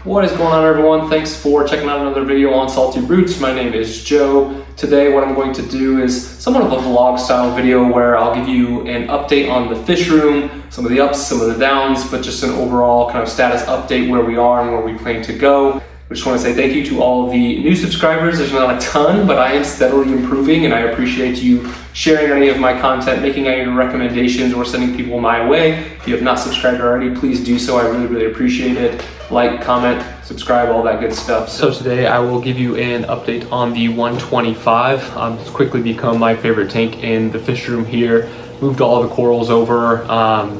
What is going on, everyone? Thanks for checking out another video on Salty Roots. My name is Joe. Today what I'm going to do is somewhat of a vlog style video where I'll give you an update on the fish room, some of the ups, some of the downs, but just an overall kind of status update where we are and where we plan to go. I just want to say thank you to all of the new subscribers. There's not a ton, but I am steadily improving, and I appreciate you sharing any of my content, making any recommendations, or sending people my way. If you have not subscribed already, please do so. I really appreciate it. Like, comment, subscribe, all that good stuff. So today I will give you an update on the 125. It's quickly become my favorite tank in the fish room here. Moved all of the corals over.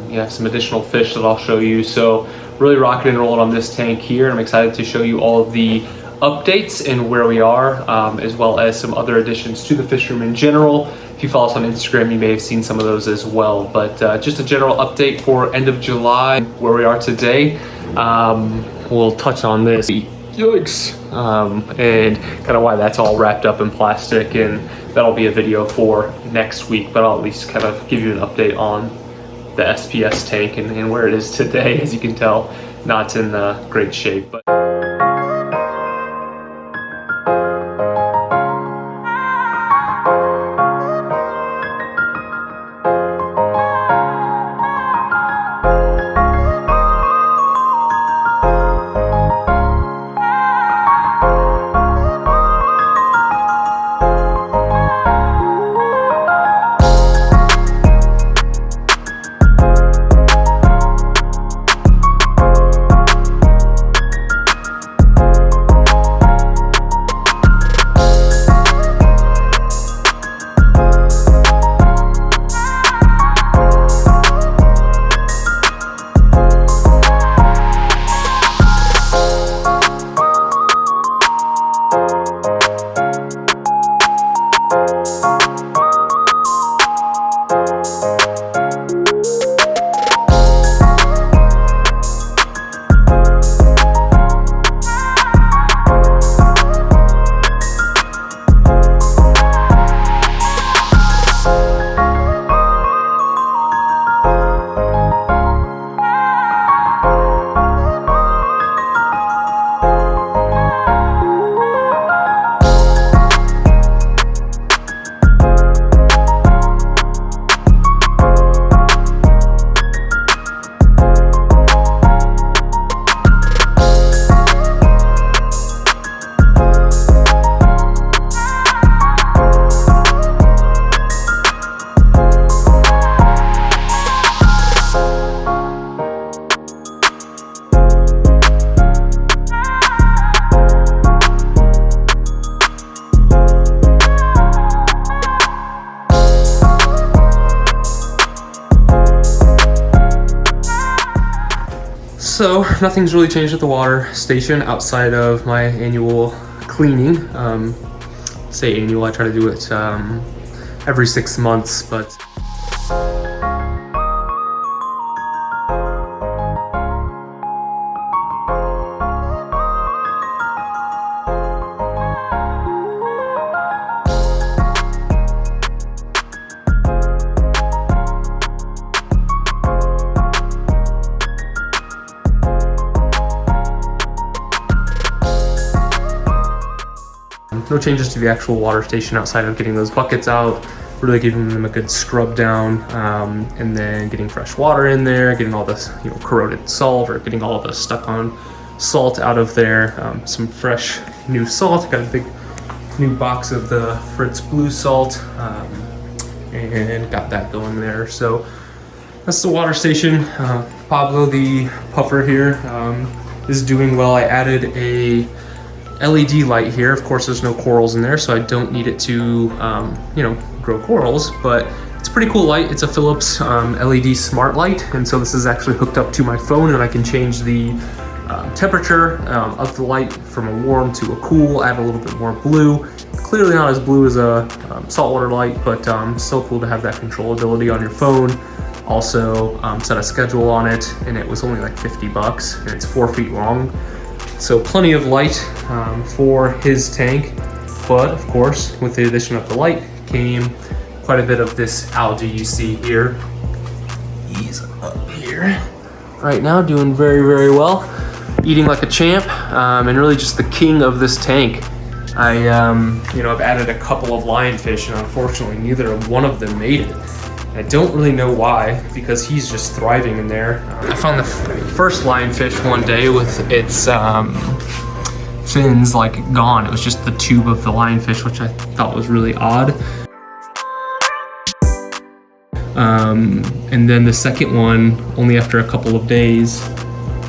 You have some additional fish that I'll show you. So really rocking and rolling on this tank here. I'm excited to show you all of the updates and where we are, as well as some other additions to the fish room in general. If you follow us on Instagram, you may have seen some of those as well. But just a general update for end of July, where we are today. We'll touch on this. Yikes! And kind of why that's all wrapped up in plastic, and that'll be a video for next week. But I'll at least kind of give you an update on the SPS tank and where it is today. As you can tell, not in great shape. But so nothing's really changed at the water station outside of my annual cleaning. Say annual, I try to do it every 6 months, but no changes to the actual water station outside of getting those buckets out, really giving them a good scrub down, and then getting fresh water in there, getting all this corroded salt, or getting all the stuck on salt out of there. Some fresh new salt. Got a big new box of the Fritz Blue salt, and got that going there. So that's the water station. Pablo the puffer here is doing well. I added a LED light here. Of course, there's no corals in there, so I don't need it to, grow corals, but it's a pretty cool light. It's a Philips LED smart light, and so this is actually hooked up to my phone, and I can change the temperature of the light from a warm to a cool, add a little bit more blue. Clearly not as blue as a saltwater light, but still cool to have that controllability on your phone. Also set a schedule on it, and it was only like 50 bucks, and it's 4 feet long. So plenty of light for his tank, but of course, with the addition of the light came quite a bit of this algae you see here. He's up here right now doing very, very well. eating like a champ, and really just the king of this tank. I've added a couple of lionfish, and unfortunately neither one of them made it. I don't really know why, because he's just thriving in there. I found the first lionfish one day with its fins like gone. It was just the tube of the lionfish, which I thought was really odd. And then the second one, only after a couple of days,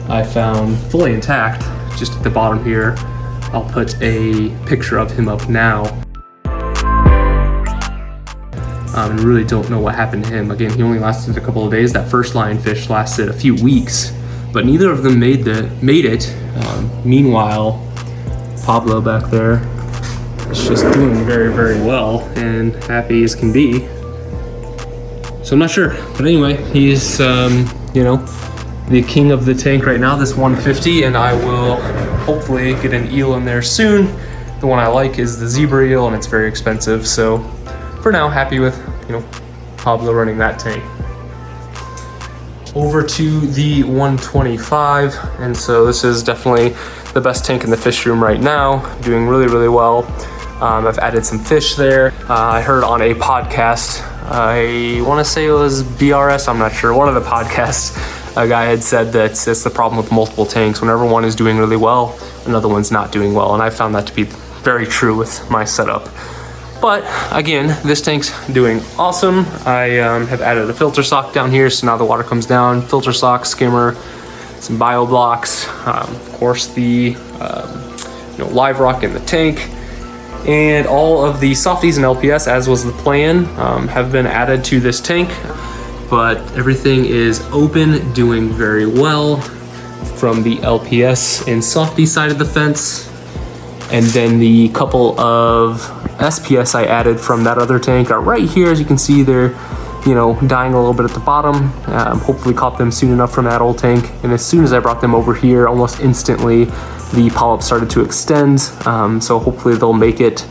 I found fully intact, just at the bottom here. I'll put a picture of him up now. And really don't know what happened to him. Again, he only lasted a couple of days. That first lionfish lasted a few weeks, but neither of them made it. Meanwhile, Pablo back there is just doing very, very well and happy as can be. So I'm not sure, but anyway, he's the king of the tank right now, this 150, and I will hopefully get an eel in there soon. The one I like is the zebra eel, and it's very expensive. So for now, happy with Pablo running that tank. Over to the 125, and so this is definitely the best tank in the fish room right now, doing really, really well. I've added some fish there. I heard on a podcast, I want to say it was BRS, I'm not sure, one of the podcasts, a guy had said that it's the problem with multiple tanks. Whenever one is doing really well, another one's not doing well, and I found that to be very true with my setup. But again, this tank's doing awesome. I have added a filter sock down here, so now the water comes down. Filter sock, skimmer, some bio blocks, of course the live rock in the tank, and all of the softies and LPS, as was the plan, have been added to this tank. But everything is open, doing very well from the LPS and softy side of the fence. And then the couple of SPS I added from that other tank are right here. As you can see, they're dying a little bit at the bottom. Hopefully caught them soon enough from that old tank. And as soon as I brought them over here, almost instantly, the polyps started to extend. So hopefully they'll make it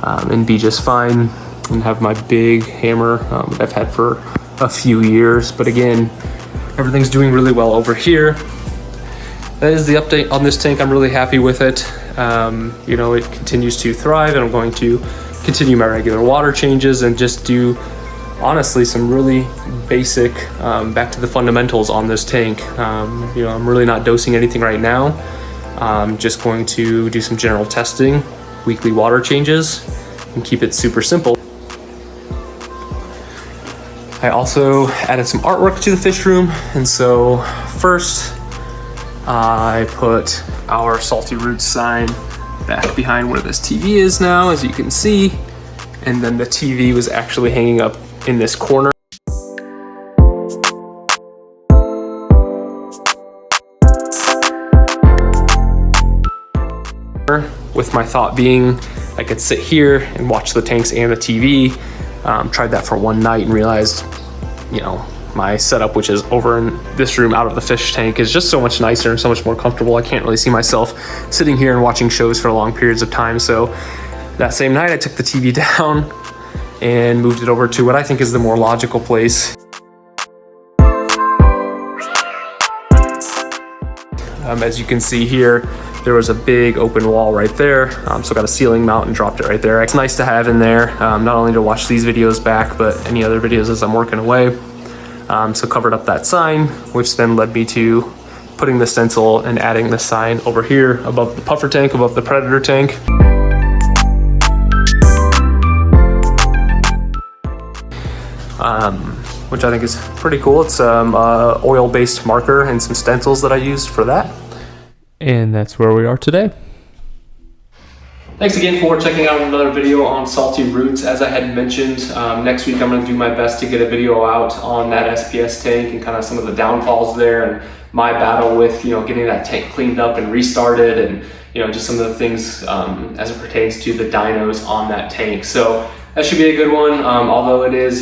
and be just fine and have my big hammer that I've had for a few years. But again, everything's doing really well over here. That is the update on this tank. I'm really happy with it. It continues to thrive, and I'm going to continue my regular water changes and just do, honestly, some really basic, back to the fundamentals on this tank. I'm really not dosing anything right now. I'm just going to do some general testing, weekly water changes, and keep it super simple. I also added some artwork to the fish room, and so first I put our Salty Roots sign back behind where this TV is now, as you can see, and then the TV was actually hanging up in this corner. With my thought being I could sit here and watch the tanks and the TV. Tried that for one night and realized, my setup, which is over in this room out of the fish tank, is just so much nicer and so much more comfortable. I can't really see myself sitting here and watching shows for long periods of time. So that same night I took the TV down and moved it over to what I think is the more logical place. As you can see here, there was a big open wall right there. So I got a ceiling mount and dropped it right there. It's nice to have in there, not only to watch these videos back, but any other videos as I'm working away. So covered up that sign, which then led me to putting the stencil and adding the sign over here above the puffer tank, above the predator tank. Which I think is pretty cool. It's oil-based marker and some stencils that I used for that. And that's where we are today. Thanks again for checking out another video on Salty Roots. As I had mentioned, next week I'm going to do my best to get a video out on that SPS tank and kind of some of the downfalls there and my battle with getting that tank cleaned up and restarted, and just some of the things as it pertains to the dynos on that tank. So that should be a good one, although it is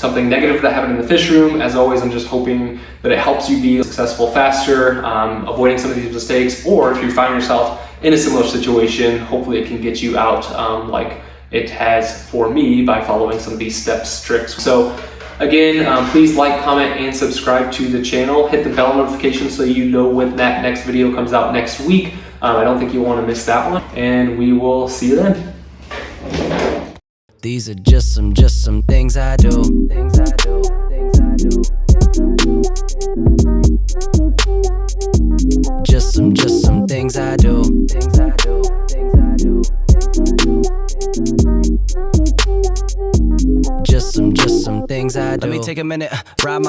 something negative that happened in the fish room. As always, I'm just hoping that it helps you be successful faster, avoiding some of these mistakes, or if you find yourself in a similar situation, hopefully it can get you out like it has for me by following some of these steps, tricks. So Again, please like, comment, and subscribe to the channel. Hit the bell notification so you know when that next video comes out next week. I don't think you'll want to miss that one, and we will see you then. These are just some things I do. Things I do. Things I do. Just some things I do. Things I do. Things I do. Just some things I do. Let me take a minute, ride my